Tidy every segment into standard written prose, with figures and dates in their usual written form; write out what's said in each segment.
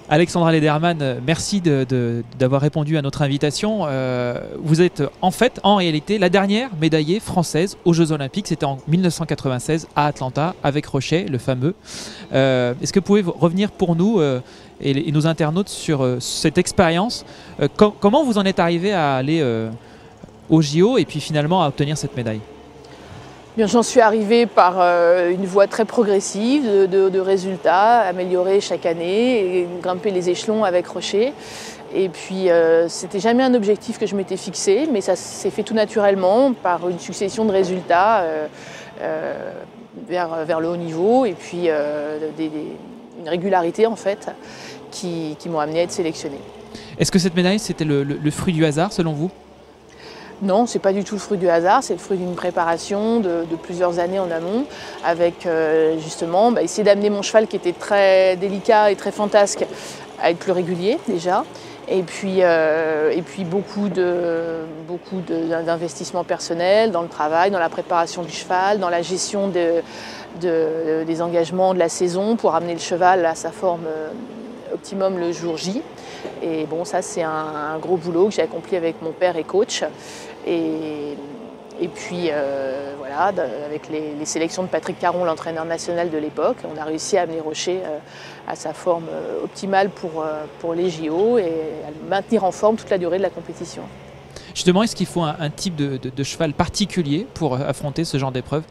Alexandra Lederman, merci d'avoir répondu à notre invitation. Vous êtes en réalité, la dernière médaillée française aux Jeux Olympiques. C'était en 1996 à Atlanta avec Rochet, le fameux. Est-ce que vous pouvez revenir pour nous et nos internautes sur cette expérience? Comment vous en êtes arrivé à aller au JO et puis finalement à obtenir cette médaille? J'en suis arrivée par une voie très progressive de résultats, améliorés chaque année, et grimper les échelons avec Rochet. Et puis, c'était jamais un objectif que je m'étais fixé, mais ça s'est fait tout naturellement par une succession de résultats vers le haut niveau et puis une régularité en fait qui m'ont amené à être sélectionnée. Est-ce que cette médaille, c'était le fruit du hasard selon vous? Non, c'est pas du tout le fruit du hasard, c'est le fruit d'une préparation de plusieurs années en amont, avec justement essayer d'amener mon cheval qui était très délicat et très fantasque à être plus régulier déjà, et puis beaucoup d'investissements personnels dans le travail, dans la préparation du cheval, dans la gestion des engagements de la saison pour amener le cheval à sa forme optimum le jour J. Et bon, ça c'est un gros boulot que j'ai accompli avec mon père et coach. Et puis voilà, avec les sélections de Patrick Caron, l'entraîneur national de l'époque, on a réussi à amener Rochet à sa forme optimale pour les JO et à le maintenir en forme toute la durée de la compétition. Justement, est-ce qu'il faut un type de cheval particulier pour affronter ce genre d'épreuve?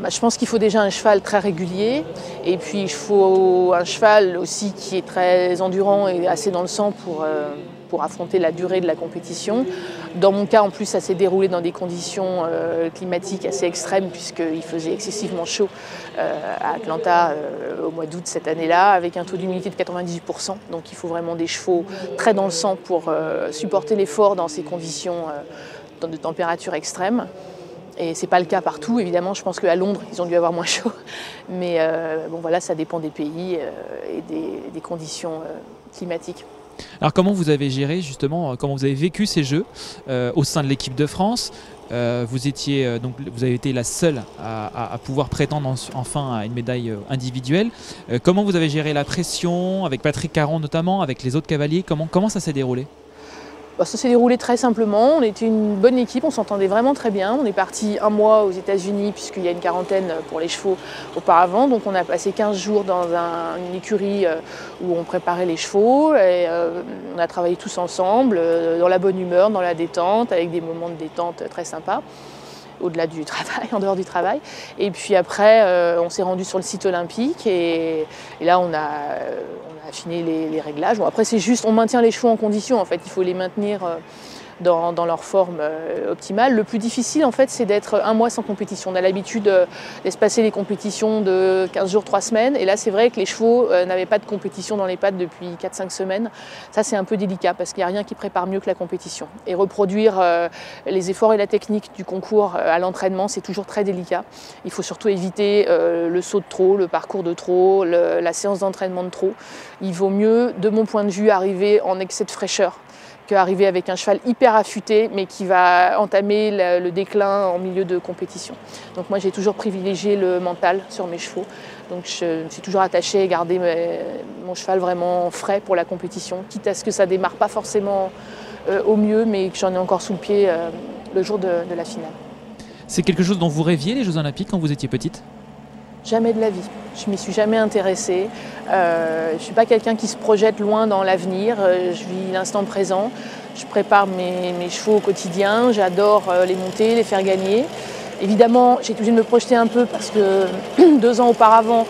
Je pense qu'il faut déjà un cheval très régulier et puis il faut un cheval aussi qui est très endurant et assez dans le sang pour affronter la durée de la compétition. Dans mon cas, en plus, ça s'est déroulé dans des conditions climatiques assez extrêmes puisqu'il faisait excessivement chaud à Atlanta au mois d'août cette année-là, avec un taux d'humidité de 98%. Donc il faut vraiment des chevaux très dans le sang pour supporter l'effort dans ces conditions de température extrême. Et ce n'est pas le cas partout, évidemment. Je pense qu'à Londres, ils ont dû avoir moins chaud. Mais bon, voilà, ça dépend des pays et des conditions climatiques. Alors comment vous avez géré justement, comment vous avez vécu ces Jeux au sein de l'équipe de France? Vous avez été la seule à pouvoir prétendre enfin à une médaille individuelle. Comment vous avez géré la pression, avec Patrick Caron notamment, avec les autres cavaliers? Comment ça s'est déroulé? Ça s'est déroulé très simplement, on était une bonne équipe, on s'entendait vraiment très bien. On est parti un mois aux États-Unis puisqu'il y a une quarantaine pour les chevaux auparavant. Donc on a passé 15 jours dans une écurie où on préparait les chevaux et on a travaillé tous ensemble, dans la bonne humeur, dans la détente, avec des moments de détente très sympas, au-delà du travail, en dehors du travail. Et puis après, on s'est rendu sur le site olympique et là on a affiné les réglages. Bon, après c'est juste, on maintient les chevaux en condition en fait, il faut les maintenir dans leur forme optimale. Le plus difficile en fait c'est d'être un mois sans compétition. On a l'habitude d'espacer les compétitions de 15 jours, 3 semaines et là c'est vrai que les chevaux n'avaient pas de compétition dans les pattes depuis 4-5 semaines. Ça c'est un peu délicat parce qu'il n'y a rien qui prépare mieux que la compétition. Et reproduire les efforts et la technique du concours à l'entraînement c'est toujours très délicat. Il faut surtout éviter le saut de trop, le parcours de trop, la séance d'entraînement de trop. Il vaut mieux, de mon point de vue, arriver en excès de fraîcheur qu'arriver avec un cheval hyper affûté mais qui va entamer le déclin en milieu de compétition. Donc moi j'ai toujours privilégié le mental sur mes chevaux. Donc je me suis toujours attachée à garder mon cheval vraiment frais pour la compétition, quitte à ce que ça démarre pas forcément au mieux mais que j'en ai encore sous le pied le jour de la finale. C'est quelque chose dont vous rêviez les Jeux Olympiques quand vous étiez petite? Jamais de la vie. Je m'y suis jamais intéressée. Je ne suis pas quelqu'un qui se projette loin dans l'avenir. Je vis l'instant présent. Je prépare mes chevaux au quotidien. J'adore les monter, les faire gagner. Évidemment, j'ai été obligée de me projeter un peu parce que 2 ans auparavant,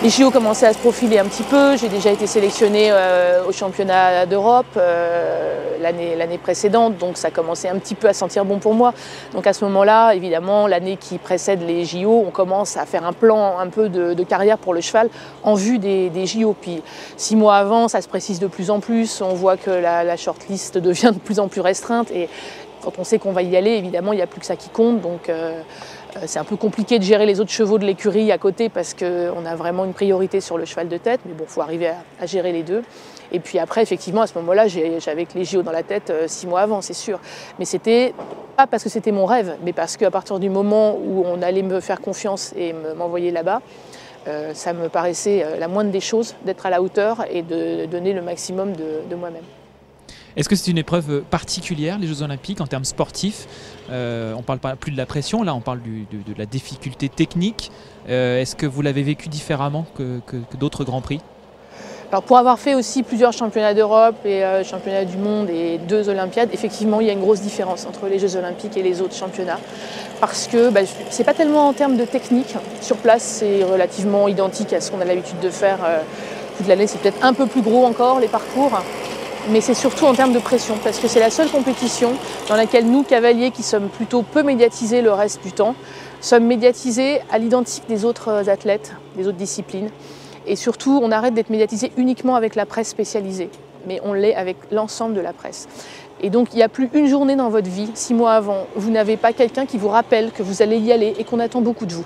les JO commençaient à se profiler un petit peu. J'ai déjà été sélectionnée au championnat d'Europe l'année précédente, donc ça commençait un petit peu à sentir bon pour moi. Donc à ce moment-là, évidemment, l'année qui précède les JO, on commence à faire un plan un peu de carrière pour le cheval en vue des JO. Puis 6 mois avant, ça se précise de plus en plus. On voit que la shortlist devient de plus en plus restreinte et quand on sait qu'on va y aller, évidemment, il n'y a plus que ça qui compte. Donc c'est un peu compliqué de gérer les autres chevaux de l'écurie à côté parce qu'on a vraiment une priorité sur le cheval de tête. Mais bon, il faut arriver à gérer les deux. Et puis après, effectivement, à ce moment-là, j'avais les JO dans la tête 6 mois avant, c'est sûr. Mais c'était pas parce que c'était mon rêve, mais parce qu'à partir du moment où on allait me faire confiance et m'envoyer là-bas, Ça me paraissait la moindre des choses d'être à la hauteur et de donner le maximum de moi-même. Est-ce que c'est une épreuve particulière, les Jeux Olympiques, en termes sportifs? On ne parle pas plus de la pression, là on parle de la difficulté technique. Est-ce que vous l'avez vécu différemment que d'autres Grands Prix? Alors pour avoir fait aussi plusieurs championnats d'Europe et championnats du monde et 2 Olympiades, effectivement il y a une grosse différence entre les Jeux Olympiques et les autres championnats. Parce que c'est pas tellement en termes de technique. Sur place c'est relativement identique à ce qu'on a l'habitude de faire toute l'année. C'est peut-être un peu plus gros encore les parcours. Mais c'est surtout en termes de pression, parce que c'est la seule compétition dans laquelle nous, cavaliers, qui sommes plutôt peu médiatisés le reste du temps, sommes médiatisés à l'identique des autres athlètes, des autres disciplines. Et surtout, on arrête d'être médiatisés uniquement avec la presse spécialisée, mais on l'est avec l'ensemble de la presse. Et donc, il n'y a plus une journée dans votre vie, 6 mois avant, vous n'avez pas quelqu'un qui vous rappelle que vous allez y aller et qu'on attend beaucoup de vous.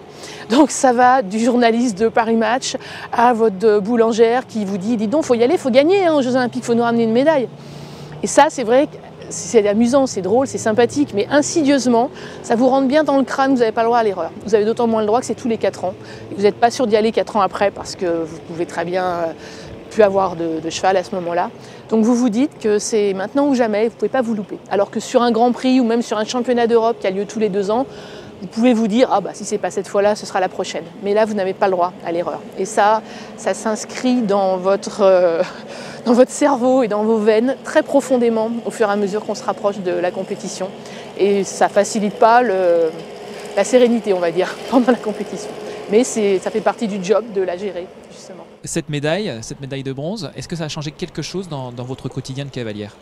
Donc, ça va du journaliste de Paris Match à votre boulangère qui vous dit « Dis donc, il faut y aller, il faut gagner aux Jeux Olympiques, il faut nous ramener une médaille ». Et ça, c'est vrai que c'est amusant, c'est drôle, c'est sympathique, mais insidieusement, ça vous rentre bien dans le crâne, vous n'avez pas le droit à l'erreur. Vous avez d'autant moins le droit que c'est tous les 4 ans. Et vous n'êtes pas sûr d'y aller 4 ans après parce que vous pouvez très bien plus avoir de cheval à ce moment-là. Donc vous vous dites que c'est maintenant ou jamais, vous ne pouvez pas vous louper. Alors que sur un Grand Prix ou même sur un championnat d'Europe qui a lieu tous les 2 ans, vous pouvez vous dire « Ah bah si c'est pas cette fois-là, ce sera la prochaine ». Mais là, vous n'avez pas le droit à l'erreur. Et ça s'inscrit dans votre cerveau et dans vos veines très profondément au fur et à mesure qu'on se rapproche de la compétition. Et ça ne facilite pas la sérénité, on va dire, pendant la compétition. Mais ça fait partie du job de la gérer, justement. Cette médaille de bronze, est-ce que ça a changé quelque chose dans votre quotidien de cavalière?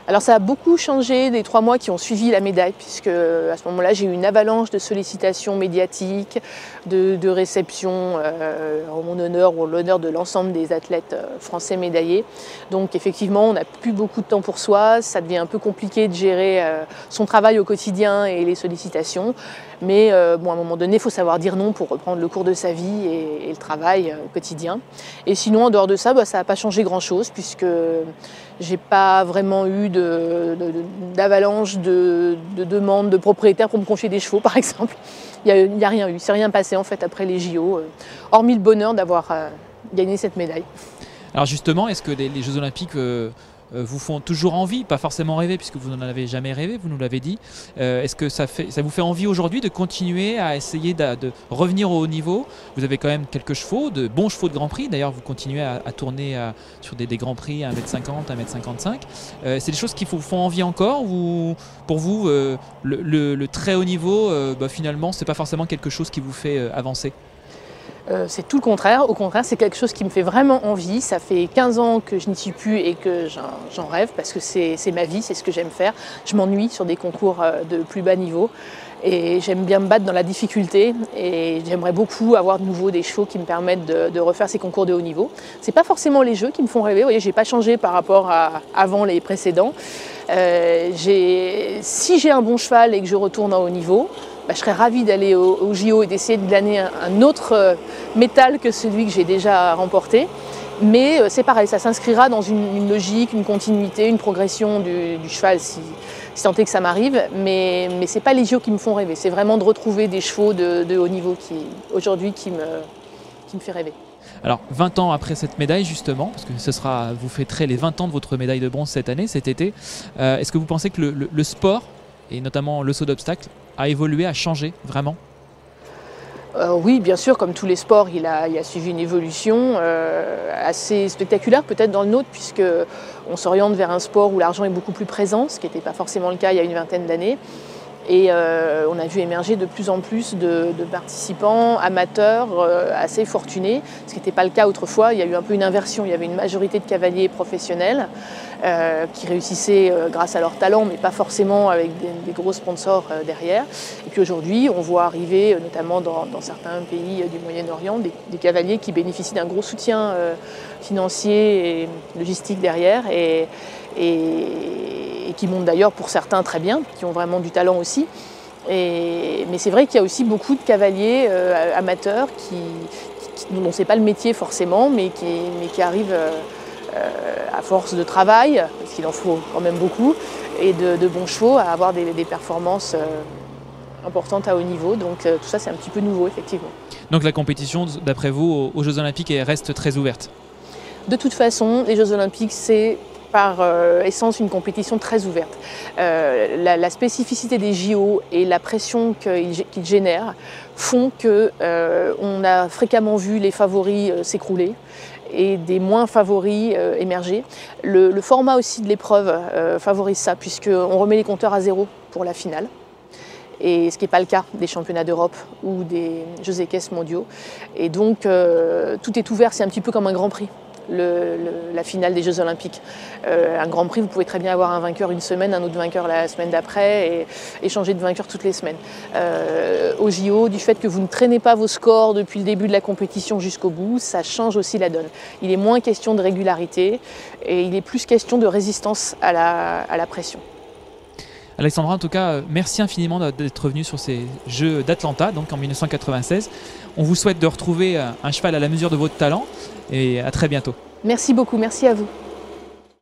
Alors ça a beaucoup changé les 3 mois qui ont suivi la médaille, puisque à ce moment-là j'ai eu une avalanche de sollicitations médiatiques, de réceptions en mon honneur ou en l'honneur de l'ensemble des athlètes français médaillés. Donc effectivement on n'a plus beaucoup de temps pour soi, ça devient un peu compliqué de gérer son travail au quotidien et les sollicitations. Mais bon, à un moment donné, il faut savoir dire non pour reprendre le cours de sa vie et le travail au quotidien. Et sinon, en dehors de ça, ça n'a pas changé grand-chose puisque j'ai pas vraiment eu d'avalanche de demandes de propriétaires pour me confier des chevaux, par exemple. Il n'y a rien eu, il s'est rien passé en fait après les JO, hormis le bonheur d'avoir gagné cette médaille. Alors justement, est-ce que les Jeux Olympiques vous font toujours envie, pas forcément rêver puisque vous n'en avez jamais rêvé, vous nous l'avez dit. Est-ce que ça vous fait envie aujourd'hui de continuer à essayer de revenir au haut niveau? Vous avez quand même quelques chevaux, de bons chevaux de Grand Prix. D'ailleurs, vous continuez à tourner sur des Grands Prix à 1m50, 1m55. C'est des choses qui vous font envie encore ou pour vous, le très haut niveau, finalement, c'est pas forcément quelque chose qui vous fait avancer? C'est tout le contraire. Au contraire, c'est quelque chose qui me fait vraiment envie. Ça fait 15 ans que je n'y suis plus et que j'en rêve parce que c'est ma vie, c'est ce que j'aime faire. Je m'ennuie sur des concours de plus bas niveau et j'aime bien me battre dans la difficulté et j'aimerais beaucoup avoir de nouveau des chevaux qui me permettent de refaire ces concours de haut niveau. C'est pas forcément les jeux qui me font rêver. Vous voyez, j'ai pas changé par rapport à avant les précédents. Si j'ai un bon cheval et que je retourne en haut niveau, je serais ravie d'aller au JO et d'essayer de glaner un autre métal que celui que j'ai déjà remporté. Mais c'est pareil, ça s'inscrira dans une logique, une continuité, une progression du cheval, si tant est que ça m'arrive. Mais ce n'est pas les JO qui me font rêver, c'est vraiment de retrouver des chevaux de haut niveau aujourd'hui qui me fait rêver. Alors 20 ans après cette médaille justement, parce que vous fêterez les 20 ans de votre médaille de bronze cette année, cet été, est-ce que vous pensez que le sport, et notamment le saut d'obstacle, a évolué, a changé vraiment? Oui, bien sûr, comme tous les sports, il a suivi une évolution assez spectaculaire peut-être dans le nôtre, puisqu'on s'oriente vers un sport où l'argent est beaucoup plus présent, ce qui n'était pas forcément le cas il y a une vingtaine d'années. Et on a vu émerger de plus en plus de participants amateurs assez fortunés, ce qui n'était pas le cas autrefois. Il y a eu un peu une inversion, il y avait une majorité de cavaliers professionnels qui réussissaient grâce à leur talent, mais pas forcément avec des gros sponsors derrière. Et puis aujourd'hui, on voit arriver, notamment dans certains pays du Moyen-Orient, des cavaliers qui bénéficient d'un gros soutien financier et logistique derrière. Et qui montent d'ailleurs pour certains très bien, qui ont vraiment du talent aussi. Mais c'est vrai qu'il y a aussi beaucoup de cavaliers amateurs dont c'est pas le métier forcément, mais qui arrivent à force de travail, parce qu'il en faut quand même beaucoup, et de bons chevaux, à avoir des performances importantes à haut niveau. Donc tout ça c'est un petit peu nouveau effectivement. Donc la compétition, d'après vous, aux Jeux Olympiques, elle reste très ouverte? De toute façon, les Jeux Olympiques, c'est par essence une compétition très ouverte. La spécificité des JO et la pression qu'ils génèrent font qu'on a fréquemment vu les favoris s'écrouler et des moins favoris émerger. Le format aussi de l'épreuve favorise ça, puisqu'on remet les compteurs à zéro pour la finale. Et ce qui n'est pas le cas des championnats d'Europe ou des Jeux équestres mondiaux. Et donc tout est ouvert, c'est un petit peu comme un Grand Prix. La finale des Jeux Olympiques. Un Grand Prix, vous pouvez très bien avoir un vainqueur une semaine, un autre vainqueur la semaine d'après et changer de vainqueur toutes les semaines. Au JO, du fait que vous ne traînez pas vos scores depuis le début de la compétition jusqu'au bout, ça change aussi la donne. Il est moins question de régularité et il est plus question de résistance à la pression. Alexandra, en tout cas, merci infiniment d'être venu sur ces Jeux d'Atlanta, donc en 1996. On vous souhaite de retrouver un cheval à la mesure de votre talent et à très bientôt. Merci beaucoup, merci à vous.